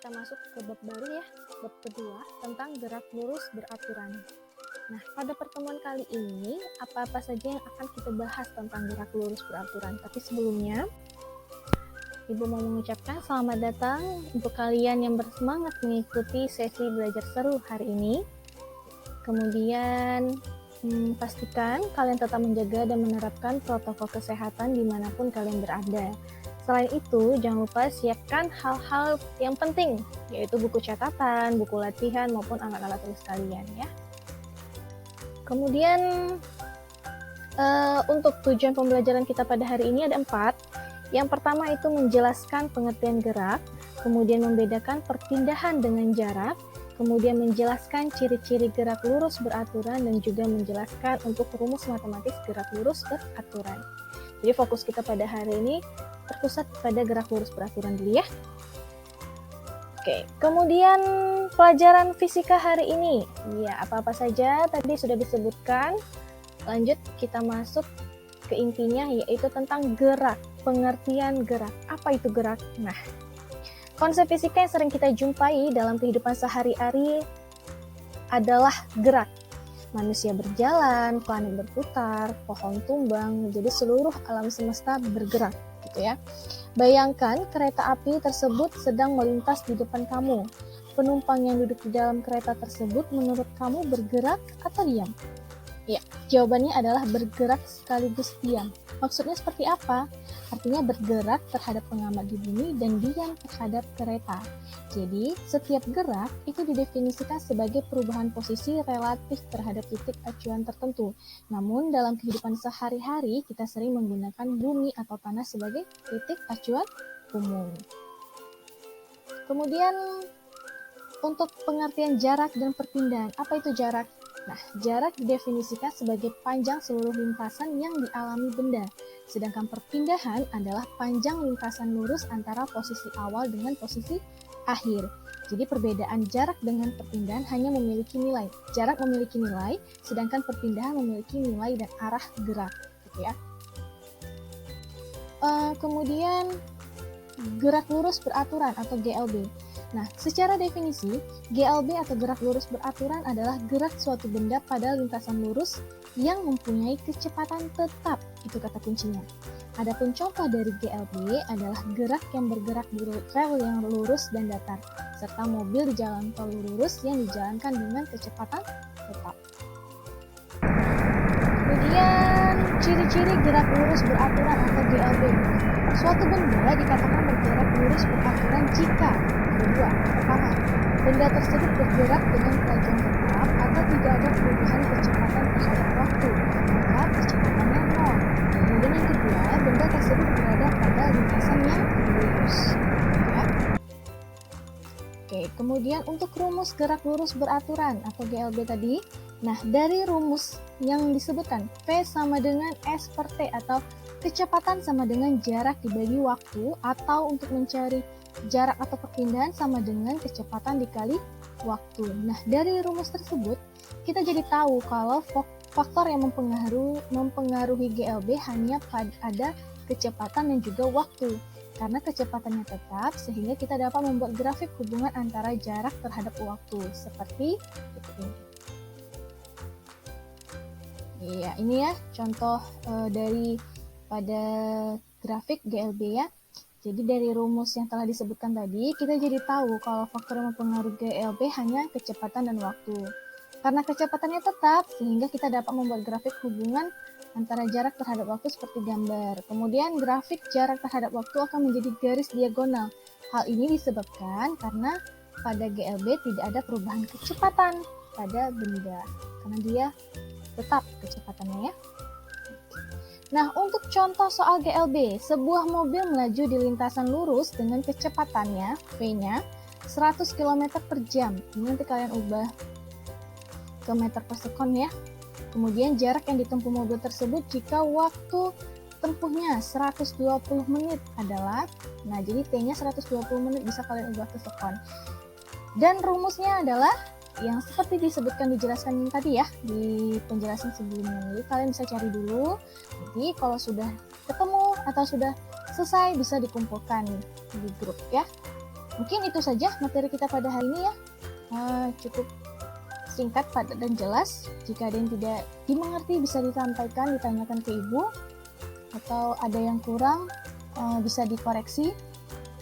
kita masuk ke bab baru ya, bab kedua tentang gerak lurus beraturan. Nah, pada pertemuan kali ini, apa-apa saja yang akan kita bahas tentang gerak lurus beraturan. Tapi sebelumnya, Ibu mau mengucapkan selamat datang untuk kalian yang bersemangat mengikuti sesi belajar seru hari ini. Kemudian, pastikan kalian tetap menjaga dan menerapkan protokol kesehatan dimanapun kalian berada. Selain itu, jangan lupa siapkan hal-hal yang penting, yaitu buku catatan, buku latihan, maupun alat-alat tulis kalian ya. Kemudian, untuk tujuan pembelajaran kita pada hari ini ada 4. Yang pertama itu menjelaskan pengertian gerak, kemudian membedakan perpindahan dengan jarak, kemudian menjelaskan ciri-ciri gerak lurus beraturan, dan juga menjelaskan untuk rumus matematis gerak lurus beraturan. Jadi fokus kita pada hari ini terpusat pada gerak lurus beraturan dulu ya. Oke, kemudian pelajaran fisika hari ini. Ya, apa-apa saja tadi sudah disebutkan. Lanjut kita masuk ke intinya, yaitu tentang gerak, pengertian gerak. Apa itu gerak? Nah, konsep fisika yang sering kita jumpai dalam kehidupan sehari-hari adalah gerak. Manusia berjalan, planet berputar, pohon tumbang, jadi seluruh alam semesta bergerak, gitu ya. Bayangkan kereta api tersebut sedang melintas di depan kamu. Penumpang yang duduk di dalam kereta tersebut menurut kamu bergerak atau diam? Ya, jawabannya adalah bergerak sekaligus diam. Maksudnya seperti apa? Artinya bergerak terhadap pengamat di bumi dan diam terhadap kereta. Jadi, setiap gerak itu didefinisikan sebagai perubahan posisi relatif terhadap titik acuan tertentu. Namun, dalam kehidupan sehari-hari, kita sering menggunakan bumi atau tanah sebagai titik acuan umum. Kemudian, untuk pengertian jarak dan perpindahan, apa itu jarak? Nah, jarak didefinisikan sebagai panjang seluruh lintasan yang dialami benda, sedangkan perpindahan adalah panjang lintasan lurus antara posisi awal dengan posisi akhir. Jadi perbedaan jarak dengan perpindahan hanya memiliki nilai. Jarak memiliki nilai, sedangkan perpindahan memiliki nilai dan arah gerak, gitu ya. Kemudian gerak lurus beraturan atau GLB. Nah, secara definisi, GLB atau gerak lurus beraturan adalah gerak suatu benda pada lintasan lurus yang mempunyai kecepatan tetap, itu kata kuncinya. Adapun contoh dari GLB adalah gerak yang bergerak di rel yang lurus dan datar, serta mobil di jalan tol lurus yang dijalankan dengan kecepatan tetap. Kemudian, ciri-ciri gerak lurus beraturan atau GLB. Suatu benda dikatakan bergerak lurus beraturan jika pertama, benda tersebut bergerak dengan kelajuan tetap atau tidak ada perubahan kecepatan terhadap waktu, maka kecepatannya 0. Kemudian yang kedua, benda tersebut berada pada lintasan yang lurus. Ya. Oke, kemudian untuk rumus gerak lurus beraturan atau GLB tadi, nah dari rumus yang disebutkan P sama dengan S per T atau kecepatan sama dengan jarak dibagi waktu, atau untuk mencari jarak atau perpindahan sama dengan kecepatan dikali waktu. Nah, dari rumus tersebut, kita jadi tahu kalau faktor yang mempengaruhi GLB hanya ada kecepatan dan juga waktu. Karena kecepatannya tetap, sehingga kita dapat membuat grafik hubungan antara jarak terhadap waktu. Seperti ini. Iya, ini ya contoh dari pada grafik GLB ya. Jadi dari rumus yang telah disebutkan tadi, kita jadi tahu kalau faktor yang mempengaruhi GLB hanya kecepatan dan waktu. Karena kecepatannya tetap, sehingga kita dapat membuat grafik hubungan antara jarak terhadap waktu seperti gambar. Kemudian grafik jarak terhadap waktu akan menjadi garis diagonal. Hal ini disebabkan karena pada GLB tidak ada perubahan kecepatan pada benda, karena dia tetap kecepatannya ya. Nah, untuk contoh soal GLB, sebuah mobil melaju di lintasan lurus dengan kecepatannya, V-nya, 100 km per jam. Ini nanti kalian ubah ke meter per sekon ya. Kemudian jarak yang ditempuh mobil tersebut jika waktu tempuhnya 120 menit adalah, nah jadi T-nya 120 menit bisa kalian ubah ke sekon. Dan rumusnya adalah yang seperti dijelaskan tadi ya di penjelasan sebelumnya. Jadi kalian bisa cari dulu. Jadi kalau sudah ketemu atau sudah selesai bisa dikumpulkan di grup ya. Mungkin itu saja materi kita pada hari ini ya. Cukup singkat, padat, dan jelas. Jika ada yang tidak dimengerti bisa disampaikan, ditanyakan ke Ibu, atau ada yang kurang bisa dikoreksi.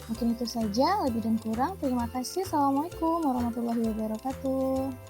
Mungkin itu saja, lebih dan kurang. Terima kasih. Assalamualaikum warahmatullahi wabarakatuh.